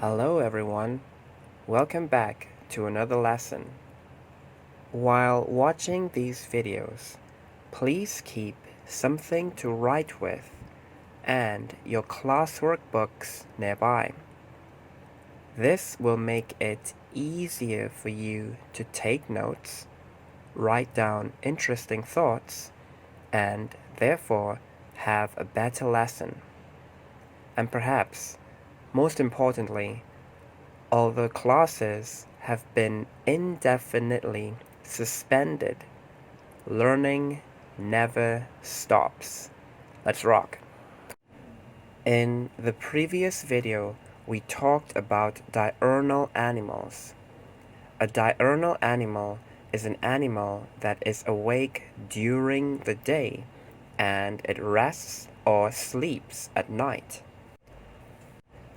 Hello everyone, welcome back to another lesson. While watching these videos, please keep something to write with and your classwork books nearby. This will make it easier for you to take notes, write down interesting thoughts, and therefore have a better lesson. And perhaps, most importantly, although classes have been indefinitely suspended, learning never stops. Let's rock! In the previous video, we talked about diurnal animals. A diurnal animal is an animal that is awake during the day and it rests or sleeps at night.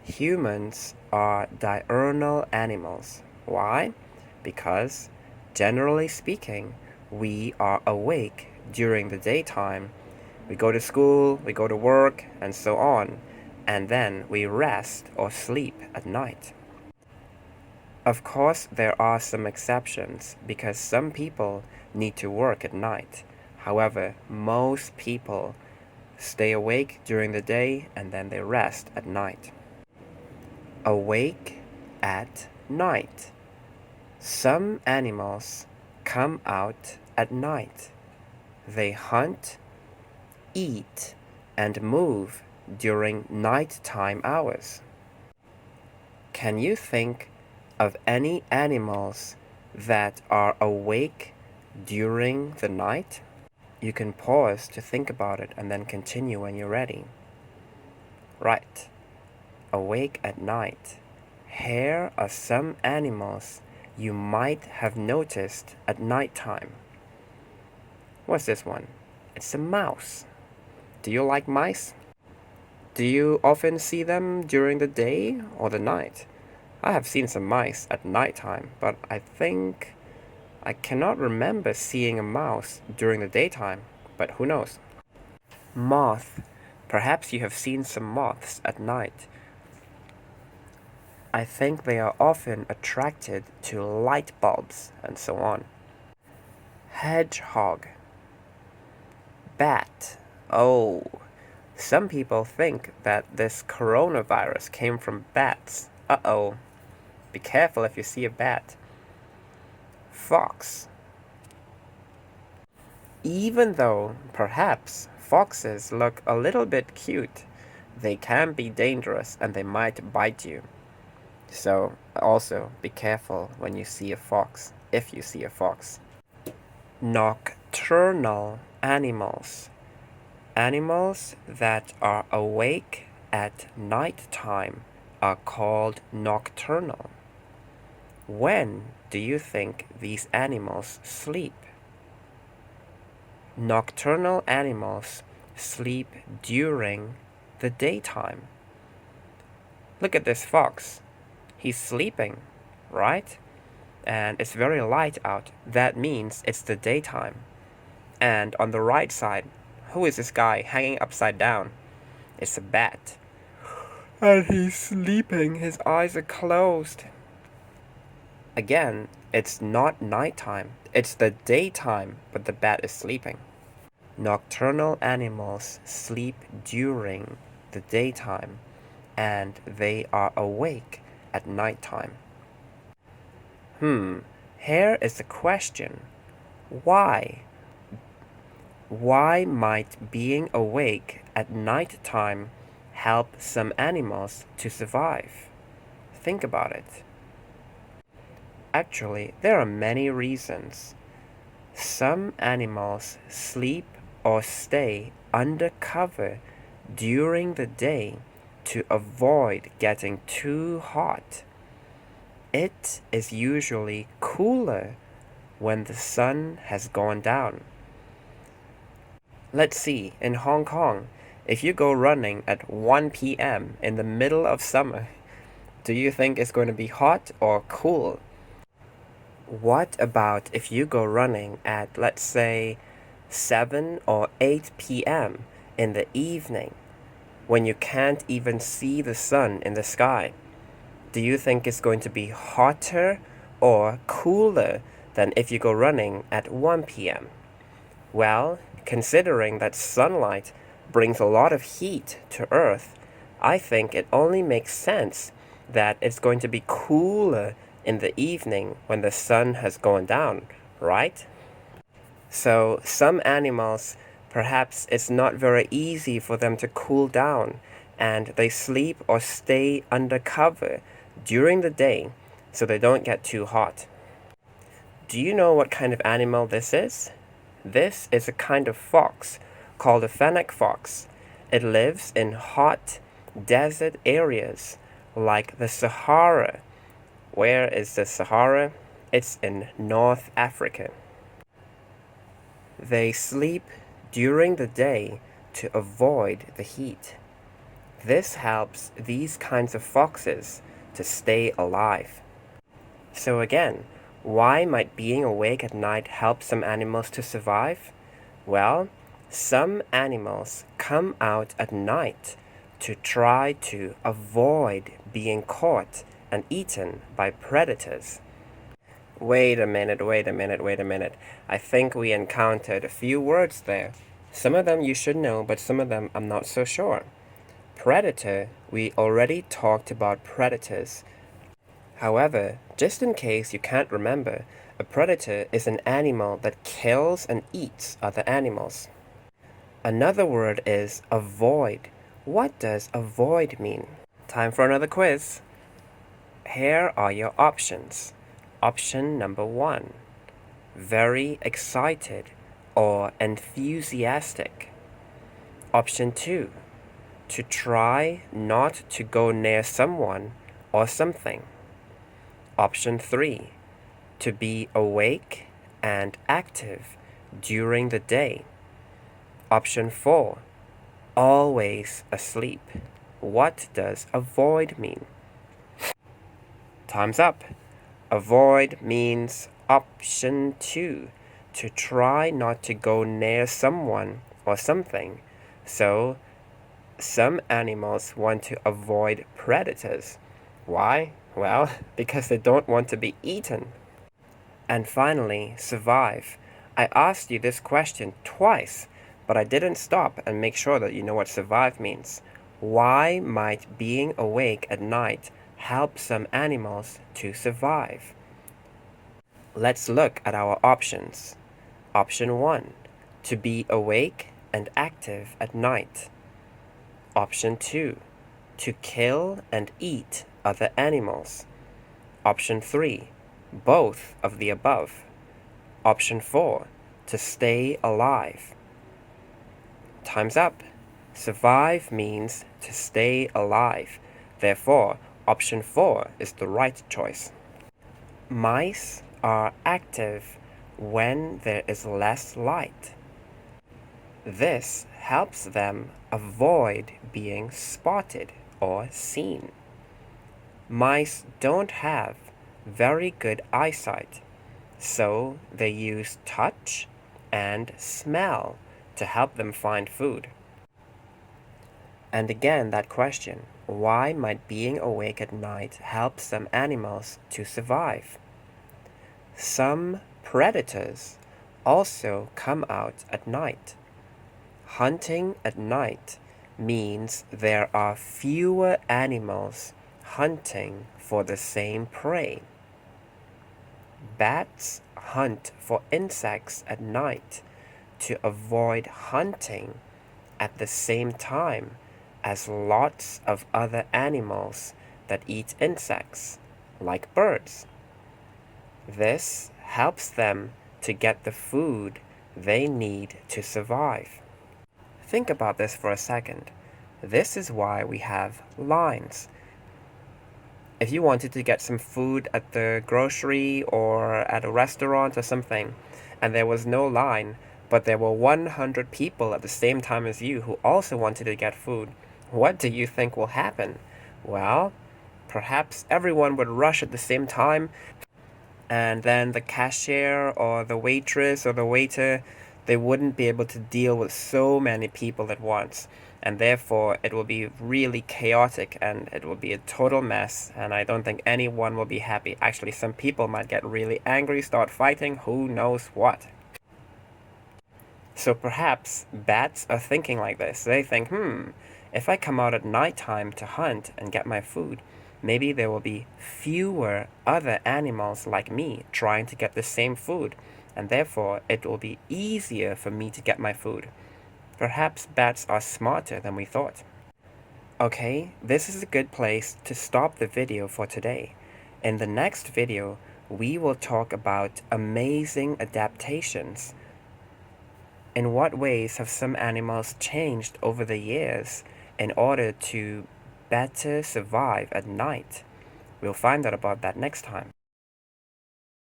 Humans are diurnal animals. Why? Because, generally speaking, we are awake during the daytime. We go to school, we go to work, and so on, and then we rest or sleep at night. Of course, there are some exceptions because some people need to work at night. However, most people stay awake during the day and then they rest at night. Awake at night. Some animals come out at night. They hunt, eat, and move during nighttime hours. Can you think of any animals that are awake during the night? You can pause to think about it and then continue when you're ready. Right. Awake at night. Here are some animals you might have noticed at nighttime. What's this one? It's a mouse. Do you like mice? Do you often see them during the day or the night? I have seen some mice at nighttime, but I think I cannot remember seeing a mouse during the daytime, but who knows? Moth. Perhaps you have seen some moths at night. I think they are often attracted to light bulbs and so on. Hedgehog. Bat. Oh, some people think that this coronavirus came from bats. Uh-oh. Be careful if you see a bat. Fox. Even though perhaps foxes look a little bit cute, they can be dangerous and they might bite you. So also be careful when you see a fox, if you see a fox. Nocturnal animals. Animals that are awake at night time are called nocturnal. When do you think these animals sleep? Nocturnal animals sleep during the daytime. Look at this fox. He's sleeping, right? And it's very light out. That means it's the daytime. And on the right side, who is this guy hanging upside down? It's a bat. And he's sleeping. His eyes are closed. Again, it's not nighttime. It's the daytime, but the bat is sleeping. Nocturnal animals sleep during the daytime, and they are awake at nighttime. Here is the question. Why? Why might being awake at nighttime help some animals to survive? Think about it. Actually, there are many reasons. Some animals sleep or stay under cover during the day to avoid getting too hot. It is usually cooler when the sun has gone down. Let's see, in Hong Kong, if you go running at 1 p.m. in the middle of summer, do you think it's going to be hot or cool? What about if you go running at, let's say, 7 or 8 p.m. in the evening, when you can't even see the sun in the sky? Do you think it's going to be hotter or cooler than if you go running at 1 p.m.? Well, considering that sunlight brings a lot of heat to Earth, I think it only makes sense that it's going to be cooler in the evening when the sun has gone down, right? So some animals, perhaps it's not very easy for them to cool down, and they sleep or stay under cover during the day so they don't get too hot. Do you know what kind of animal this is? This is a kind of fox called a fennec fox. It lives in hot desert areas like the Sahara. Where is the Sahara? It's in North Africa. They sleep during the day to avoid the heat. This helps these kinds of foxes to stay alive. So again, why might being awake at night help some animals to survive? Well, some animals come out at night to try to avoid being caught and eaten by predators. Wait a minute. I think we encountered a few words there. Some of them you should know, but some of them I'm not so sure. Predator, we already talked about predators. However, just in case you can't remember, a predator is an animal that kills and eats other animals. Another word is avoid. What does avoid mean? Time for another quiz. Here are your options. Option number 1, very excited or enthusiastic. Option 2, to try not to go near someone or something. Option 3, to be awake and active during the day. Option 4, always asleep. What does avoid mean? Time's up. Avoid means option 2, to try not to go near someone or something. So, some animals want to avoid predators. Why? Well, because they don't want to be eaten. And finally, survive. I asked you this question twice, but I didn't stop and make sure that you know what survive means. Why might being awake at night help some animals to survive? Let's look at our options. Option 1, to be awake and active at night. Option 2, to kill and eat other animals. Option 3, both of the above. Option 4, to stay alive. Time's up. Survive means to stay alive. Therefore, option 4 is the right choice. Mice are active when there is less light. This helps them avoid being spotted or seen. Mice don't have very good eyesight, so they use touch and smell to help them find food. And again, that question, why might being awake at night help some animals to survive? Some predators also come out at night. Hunting at night means there are fewer animals hunting for the same prey. Bats hunt for insects at night to avoid hunting at the same time as lots of other animals that eat insects, like birds. This helps them to get the food they need to survive. Think about this for a second. This is why we have lines. If you wanted to get some food at the grocery or at a restaurant or something, and there was no line, but there were 100 people at the same time as you who also wanted to get food, what do you think will happen? Well, perhaps everyone would rush at the same time, and then the cashier or the waitress or the waiter, they wouldn't be able to deal with so many people at once. and therefore it will be really chaotic and it will be a total mess, and I don't think anyone will be happy. Actually, some people might get really angry, start fighting, who knows what. So perhaps bats are thinking like this. They think, if I come out at nighttime to hunt and get my food, maybe there will be fewer other animals like me trying to get the same food, and therefore it will be easier for me to get my food. Perhaps bats are smarter than we thought. Okay, this is a good place to stop the video for today. In the next video, we will talk about amazing adaptations. In what ways have some animals changed over the years in order to better survive at night? We'll find out about that next time.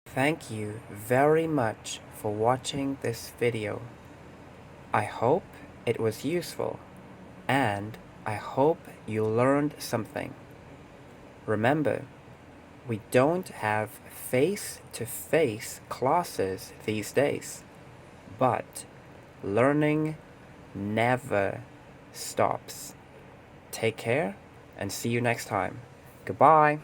Thank you very much for watching this video. I hope it was useful, and I hope you learned something. Remember, we don't have face-to-face classes these days, but learning never stops. Take care and see you next time. Goodbye.